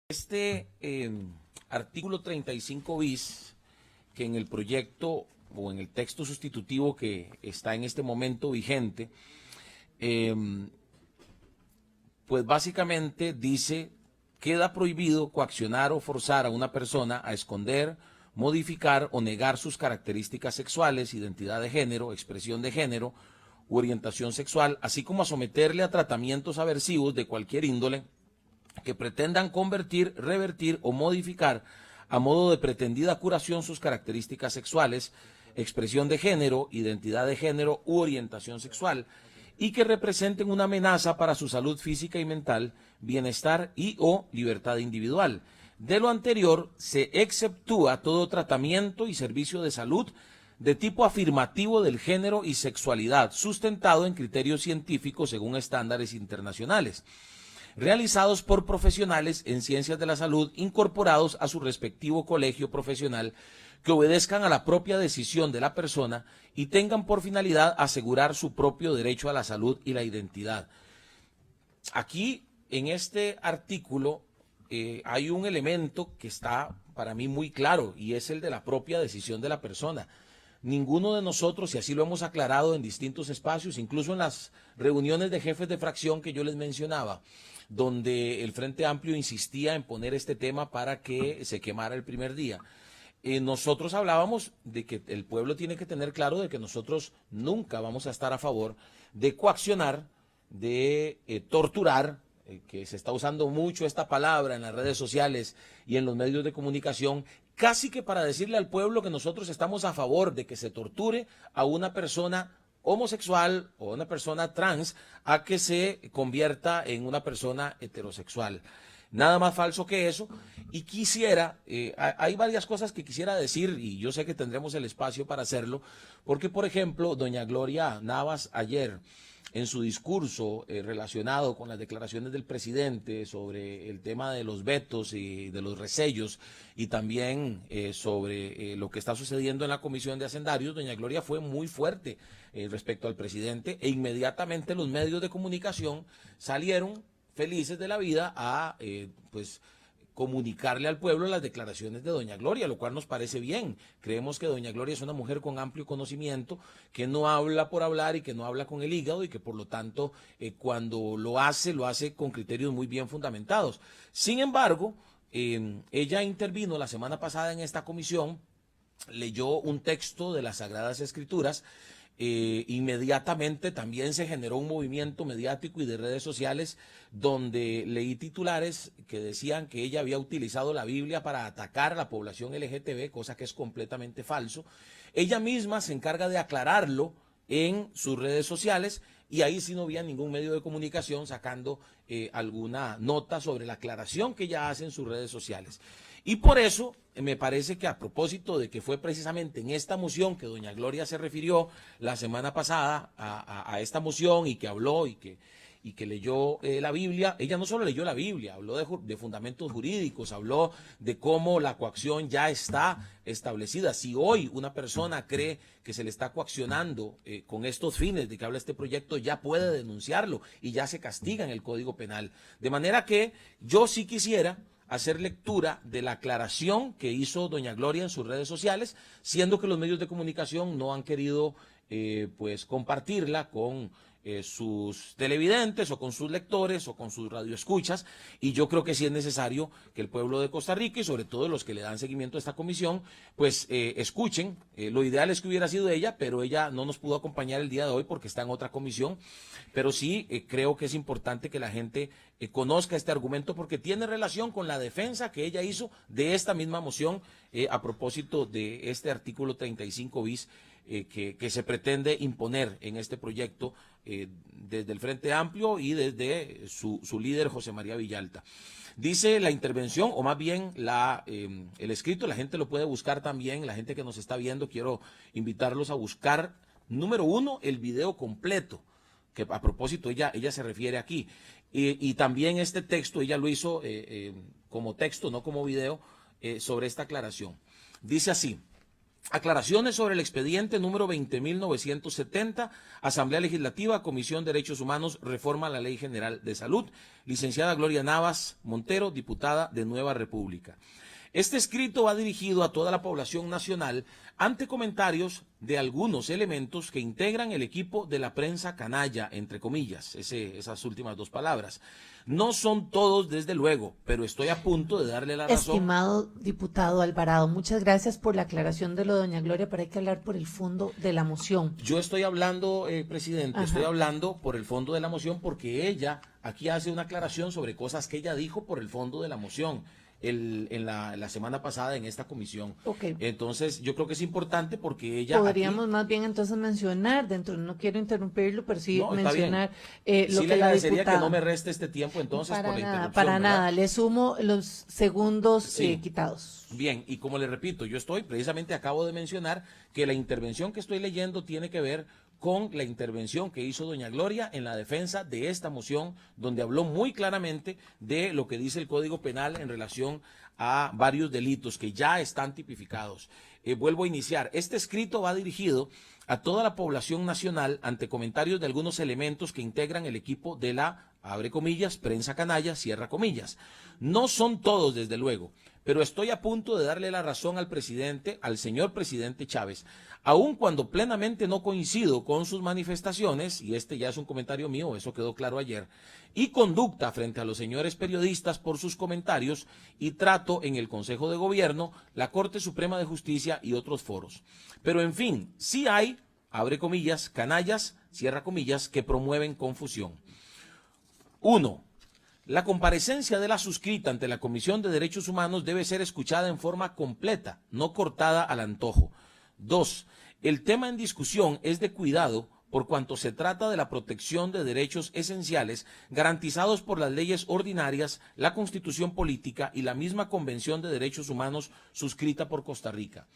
Este artículo 35 bis, que en el proyecto o en el texto sustitutivo que está en este momento vigente, pues básicamente dice: queda prohibido coaccionar o forzar a una persona a esconder, modificar o negar sus características sexuales, identidad de género, expresión de género u orientación sexual, así como a someterle a tratamientos aversivos de cualquier índole que pretendan convertir, revertir o modificar a modo de pretendida curación sus características sexuales, expresión de género, identidad de género u orientación sexual, y que representen una amenaza para su salud física y mental, bienestar y o libertad individual. De lo anterior, se exceptúa todo tratamiento y servicio de salud de tipo afirmativo del género y sexualidad, sustentado en criterios científicos según estándares internacionales, realizados por profesionales en ciencias de la salud incorporados a su respectivo colegio profesional, que obedezcan a la propia decisión de la persona y tengan por finalidad asegurar su propio derecho a la salud y la identidad. Aquí, en este artículo, hay un elemento que está para mí muy claro, y es el de la propia decisión de la persona. Ninguno de nosotros, y así lo hemos aclarado en distintos espacios, incluso en las reuniones de jefes de fracción que yo les mencionaba, donde el Frente Amplio insistía en poner este tema para que se quemara el primer día. Nosotros hablábamos de que el pueblo tiene que tener claro de que nosotros nunca vamos a estar a favor de coaccionar, de torturar, que se está usando mucho esta palabra en las redes sociales y en los medios de comunicación, casi que para decirle al pueblo que nosotros estamos a favor de que se torture a una persona homosexual o una persona trans a que se convierta en una persona heterosexual. Nada más falso que eso. Y quisiera, hay varias cosas que quisiera decir, y yo sé que tendremos el espacio para hacerlo, porque por ejemplo, doña Gloria Navas ayer, en su discurso relacionado con las declaraciones del presidente sobre el tema de los vetos y de los resellos, y también sobre lo que está sucediendo en la Comisión de Hacendarios, doña Gloria fue muy fuerte respecto al presidente, e inmediatamente los medios de comunicación salieron felices de la vida a pues comunicarle al pueblo las declaraciones de doña Gloria, lo cual nos parece bien. Creemos que doña Gloria es una mujer con amplio conocimiento, que no habla por hablar y que no habla con el hígado, y que por lo tanto cuando lo hace con criterios muy bien fundamentados. Sin embargo, ella intervino la semana pasada en esta comisión, leyó un texto de las Sagradas Escrituras. Inmediatamente también se generó un movimiento mediático y de redes sociales donde leí titulares que decían que ella había utilizado la Biblia para atacar a la población LGTB, cosa que es completamente falso. Ella misma se encarga de aclararlo en sus redes sociales, y ahí sí no había ningún medio de comunicación sacando alguna nota sobre la aclaración que ella hace en sus redes sociales. Y por eso me parece que, a propósito de que fue precisamente en esta moción que doña Gloria se refirió la semana pasada a esta moción, y que habló y que leyó la Biblia, ella no solo leyó la Biblia, habló de fundamentos jurídicos, habló de cómo la coacción ya está establecida. Si hoy una persona cree que se le está coaccionando con estos fines de que habla este proyecto, ya puede denunciarlo y ya se castiga en el Código Penal. De manera que yo sí quisiera hacer lectura de la aclaración que hizo doña Gloria en sus redes sociales, siendo que los medios de comunicación no han querido pues compartirla con sus televidentes o con sus lectores o con sus radioescuchas, y yo creo que sí es necesario que el pueblo de Costa Rica, y sobre todo los que le dan seguimiento a esta comisión, pues escuchen. Lo ideal es que hubiera sido ella, pero ella no nos pudo acompañar el día de hoy porque está en otra comisión, pero sí creo que es importante que la gente conozca este argumento, porque tiene relación con la defensa que ella hizo de esta misma moción a propósito de este artículo 35 bis que se pretende imponer en este proyecto desde el Frente Amplio y desde su líder José María Villalta. Dice la intervención, o más bien el escrito, la gente lo puede buscar también, la gente que nos está viendo, quiero invitarlos a buscar, número uno, el video completo, que a propósito ella se refiere aquí, y también este texto ella lo hizo como texto, no como video, sobre esta aclaración. Dice así: Aclaraciones sobre el expediente número 20.970, Asamblea Legislativa, Comisión de Derechos Humanos, Reforma a la Ley General de Salud. Licenciada Gloria Navas Montero, diputada de Nueva República. Este escrito va dirigido a toda la población nacional ante comentarios de algunos elementos que integran el equipo de la prensa canalla, entre comillas, esas últimas dos palabras. No son todos, desde luego, pero estoy a punto de darle la razón. Estimado diputado Alvarado, muchas gracias por la aclaración de lo de doña Gloria, pero hay que hablar por el fondo de la moción. Yo estoy hablando, presidente, Ajá. estoy hablando por el fondo de la moción porque ella aquí hace una aclaración sobre cosas que ella dijo por el fondo de la moción. En la semana pasada en esta comisión. Okay. Entonces, yo creo que es importante porque ella... Podríamos aquí, más bien entonces mencionar, no quiero interrumpirlo, pero sí no, mencionar sí lo le que la agradecería diputada... que no me reste este tiempo entonces por la interrupción. Para ¿verdad? nada, le sumo los segundos Sí. quitados. Bien, y como le repito, yo precisamente acabo de mencionar que la intervención que estoy leyendo tiene que ver con la intervención que hizo doña Gloria en la defensa de esta moción, donde habló muy claramente de lo que dice el Código Penal en relación a varios delitos que ya están tipificados. Vuelvo a iniciar. Este escrito va dirigido a toda la población nacional ante comentarios de algunos elementos que integran el equipo de la, abre comillas, prensa canalla, cierra comillas. No son todos, desde luego, pero estoy a punto de darle la razón al presidente, al señor presidente Chávez, aun cuando plenamente no coincido con sus manifestaciones, y este ya es un comentario mío, eso quedó claro ayer, y conducta frente a los señores periodistas por sus comentarios y trato en el Consejo de Gobierno, la Corte Suprema de Justicia y otros foros. Pero en fin, sí hay, abre comillas, canallas, cierra comillas, que promueven confusión. 1. La comparecencia de la suscrita ante la Comisión de Derechos Humanos debe ser escuchada en forma completa, no cortada al antojo. 2. El tema en discusión es de cuidado por cuanto se trata de la protección de derechos esenciales garantizados por las leyes ordinarias, la Constitución Política y la misma Convención de Derechos Humanos suscrita por Costa Rica.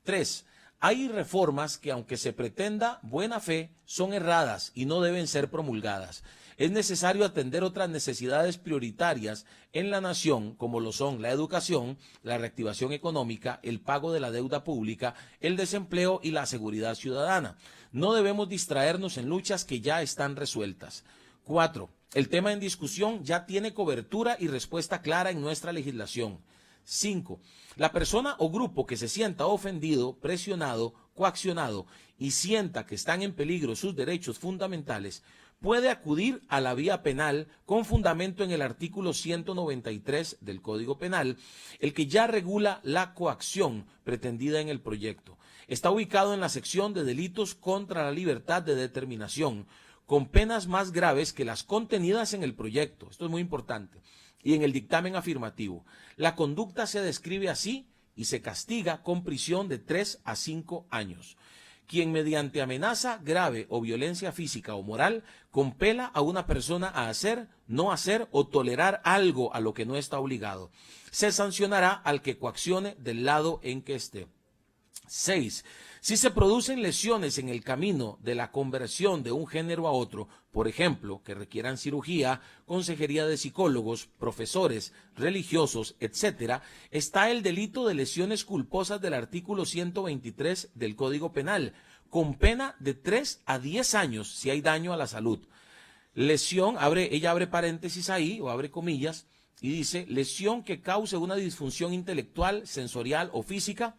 3. Hay reformas que, aunque se pretenda buena fe, son erradas y no deben ser promulgadas. Es necesario atender otras necesidades prioritarias en la nación, como lo son la educación, la reactivación económica, el pago de la deuda pública, el desempleo y la seguridad ciudadana. No debemos distraernos en luchas que ya están resueltas. 4. El tema en discusión ya tiene cobertura y respuesta clara en nuestra legislación. 5. La persona o grupo que se sienta ofendido, presionado, coaccionado y sienta que están en peligro sus derechos fundamentales puede acudir a la vía penal con fundamento en el artículo 193 del Código Penal, el que ya regula la coacción pretendida en el proyecto. Está ubicado en la sección de delitos contra la libertad de determinación, con penas más graves que las contenidas en el proyecto. Esto es muy importante. Y en el dictamen afirmativo, la conducta se describe así y se castiga con prisión de 3 a 5 años. Quien mediante amenaza grave o violencia física o moral compela a una persona a hacer, no hacer o tolerar algo a lo que no está obligado, se sancionará al que coaccione del lado en que esté. 6. Si se producen lesiones en el camino de la conversión de un género a otro, por ejemplo, que requieran cirugía, consejería de psicólogos, profesores, religiosos, etc., está el delito de lesiones culposas del artículo 123 del Código Penal, con pena de 3 a 10 años si hay daño a la salud. Lesión, ella abre paréntesis ahí, o abre comillas, y dice, lesión que cause una disfunción intelectual, sensorial o física,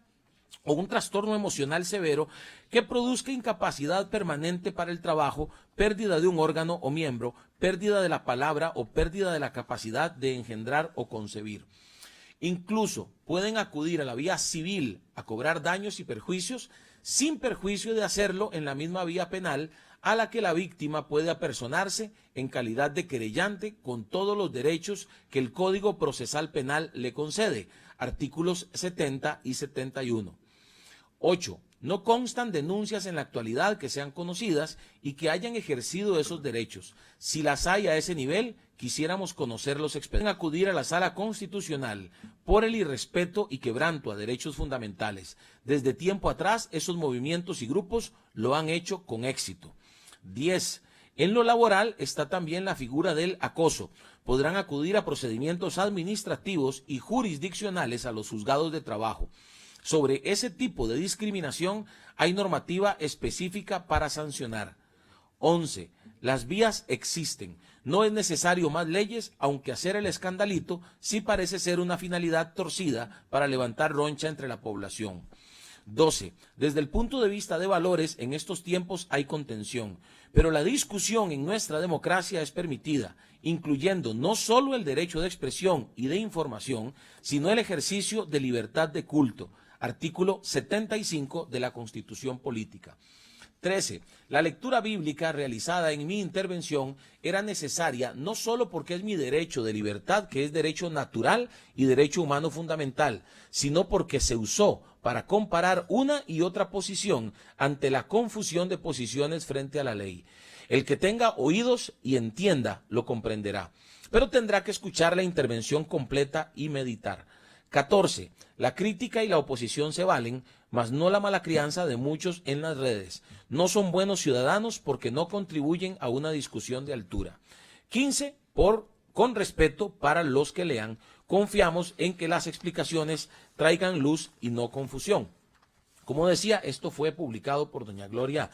o un trastorno emocional severo que produzca incapacidad permanente para el trabajo, pérdida de un órgano o miembro, pérdida de la palabra o pérdida de la capacidad de engendrar o concebir. Incluso pueden acudir a la vía civil a cobrar daños y perjuicios sin perjuicio de hacerlo en la misma vía penal a la que la víctima puede apersonarse en calidad de querellante con todos los derechos que el Código Procesal Penal le concede, artículos 70 y 71. 8. No constan denuncias en la actualidad que sean conocidas y que hayan ejercido esos derechos. Si las hay a ese nivel, quisiéramos conocer los expedientes. Acudir a la Sala Constitucional por el irrespeto y quebranto a derechos fundamentales. Desde tiempo atrás, esos movimientos y grupos lo han hecho con éxito. 10. En lo laboral está también la figura del acoso. Podrán acudir a procedimientos administrativos y jurisdiccionales a los juzgados de trabajo. Sobre ese tipo de discriminación hay normativa específica para sancionar. 11. Las vías existen. No es necesario más leyes, aunque hacer el escandalito sí parece ser una finalidad torcida para levantar roncha entre la población. 12. Desde el punto de vista de valores, en estos tiempos hay contención, pero la discusión en nuestra democracia es permitida, incluyendo no solo el derecho de expresión y de información, sino el ejercicio de libertad de culto, artículo 75 de la Constitución Política. 13. La lectura bíblica realizada en mi intervención era necesaria no solo porque es mi derecho de libertad, que es derecho natural y derecho humano fundamental, sino porque se usó para comparar una y otra posición ante la confusión de posiciones frente a la ley. El que tenga oídos y entienda lo comprenderá, pero tendrá que escuchar la intervención completa y meditar. 14. La crítica y la oposición se valen, mas no la mala crianza de muchos en las redes. No son buenos ciudadanos porque no contribuyen a una discusión de altura. 15. Con respeto para los que lean, confiamos en que las explicaciones traigan luz y no confusión. Como decía, esto fue publicado por doña Gloria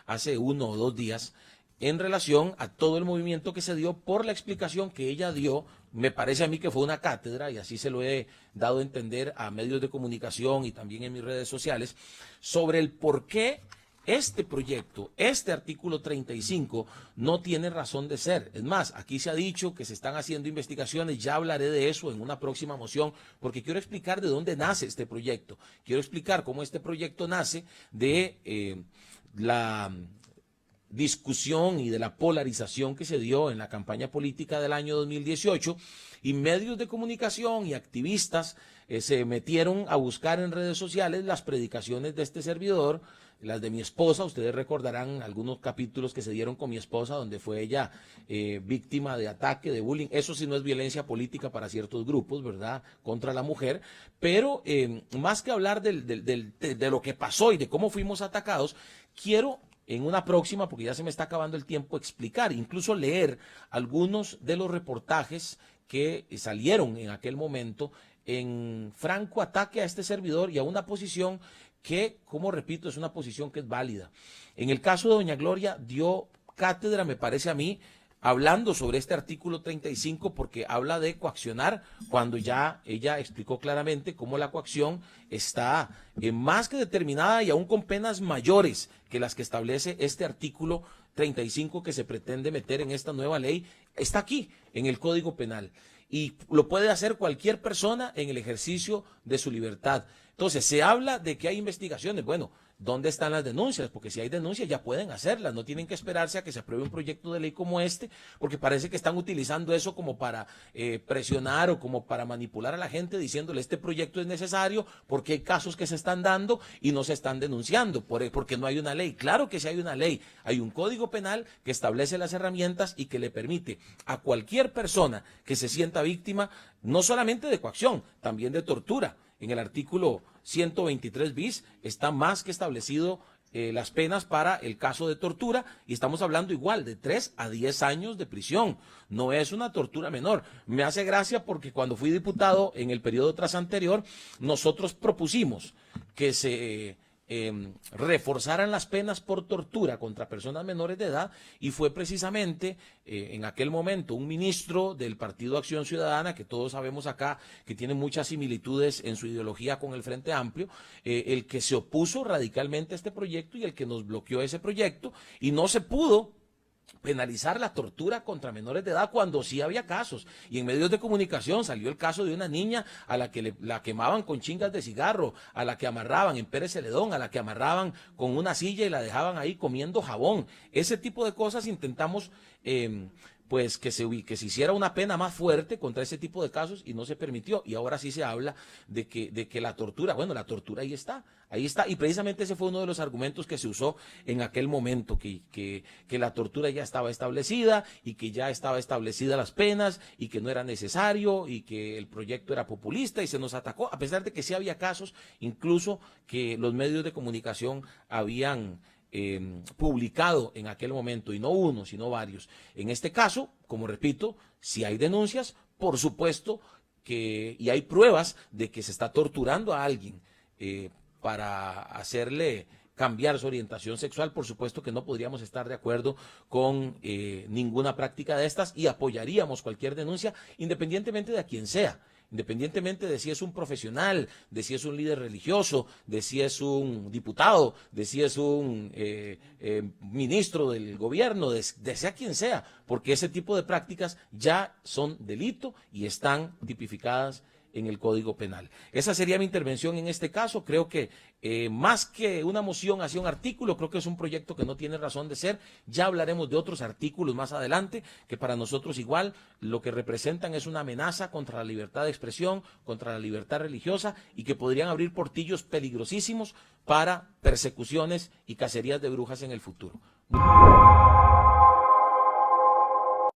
hace 1 o 2 días en relación a todo el movimiento que se dio por la explicación que ella dio. Me parece a mí que fue una cátedra, y así se lo he dado a entender a medios de comunicación y también en mis redes sociales, sobre el por qué este proyecto, este artículo 35, no tiene razón de ser. Es más, aquí se ha dicho que se están haciendo investigaciones, ya hablaré de eso en una próxima moción, porque quiero explicar de dónde nace este proyecto. Quiero explicar cómo este proyecto nace de la discusión y de la polarización que se dio en la campaña política del año 2018, y medios de comunicación y activistas se metieron a buscar en redes sociales las predicaciones de este servidor, las de mi esposa. Ustedes recordarán algunos capítulos que se dieron con mi esposa, donde fue ella víctima de ataque, de bullying. Eso sí no es violencia política para ciertos grupos, ¿verdad?, contra la mujer. Pero más que hablar de lo que pasó y de cómo fuimos atacados, quiero en una próxima, porque ya se me está acabando el tiempo, explicar, incluso leer algunos de los reportajes que salieron en aquel momento en franco ataque a este servidor y a una posición que, como repito, es una posición que es válida. En el caso de doña Gloria dio cátedra, me parece a mí, hablando sobre este artículo 35, porque habla de coaccionar, cuando ya ella explicó claramente cómo la coacción está más que determinada y aún con penas mayores que las que establece este artículo 35 que se pretende meter en esta nueva ley. Está aquí en el Código Penal y lo puede hacer cualquier persona en el ejercicio de su libertad. Entonces, se habla de que hay investigaciones. Bueno, ¿dónde están las denuncias? Porque si hay denuncias ya pueden hacerlas, no tienen que esperarse a que se apruebe un proyecto de ley como este, porque parece que están utilizando eso como para presionar o como para manipular a la gente, diciéndole este proyecto es necesario porque hay casos que se están dando y no se están denunciando, porque no hay una ley. Claro que sí hay una ley, hay un código penal que establece las herramientas y que le permite a cualquier persona que se sienta víctima, no solamente de coacción, también de tortura. En el artículo 123 bis está más que establecido las penas para el caso de tortura, y estamos hablando igual de 3 a 10 años de prisión. No es una tortura menor. Me hace gracia porque cuando fui diputado en el periodo tras anterior, nosotros propusimos que se reforzaran las penas por tortura contra personas menores de edad, y fue precisamente en aquel momento un ministro del Partido Acción Ciudadana, que todos sabemos acá que tiene muchas similitudes en su ideología con el Frente Amplio, el que se opuso radicalmente a este proyecto y el que nos bloqueó ese proyecto, y no se pudo penalizar la tortura contra menores de edad cuando sí había casos. Y en medios de comunicación salió el caso de una niña a la que la quemaban con chingas de cigarro, a la que amarraban en Pérez Celedón, a la que amarraban con una silla y la dejaban ahí comiendo jabón. Ese tipo de cosas intentamos pues que se hiciera una pena más fuerte contra ese tipo de casos, y no se permitió. Y ahora sí se habla de que la tortura, bueno, la tortura ahí está, y precisamente ese fue uno de los argumentos que se usó en aquel momento, que la tortura ya estaba establecida y que ya estaba establecida las penas y que no era necesario y que el proyecto era populista, y se nos atacó, a pesar de que sí había casos, incluso que los medios de comunicación habían publicado en aquel momento, y no uno, sino varios. En este caso, como repito, si hay denuncias, por supuesto que, y hay pruebas de que se está torturando a alguien para hacerle cambiar su orientación sexual, por supuesto que no podríamos estar de acuerdo con ninguna práctica de estas y apoyaríamos cualquier denuncia, independientemente de a quién sea, independientemente de si es un profesional, de si es un líder religioso, de si es un diputado, de si es un ministro del gobierno, de sea quien sea, porque ese tipo de prácticas ya son delito y están tipificadas en el Código Penal. Esa sería mi intervención en este caso. Creo que más que una moción hacia un artículo, creo que es un proyecto que no tiene razón de ser. Ya hablaremos de otros artículos más adelante, que para nosotros igual lo que representan es una amenaza contra la libertad de expresión, contra la libertad religiosa y que podrían abrir portillos peligrosísimos para persecuciones y cacerías de brujas en el futuro.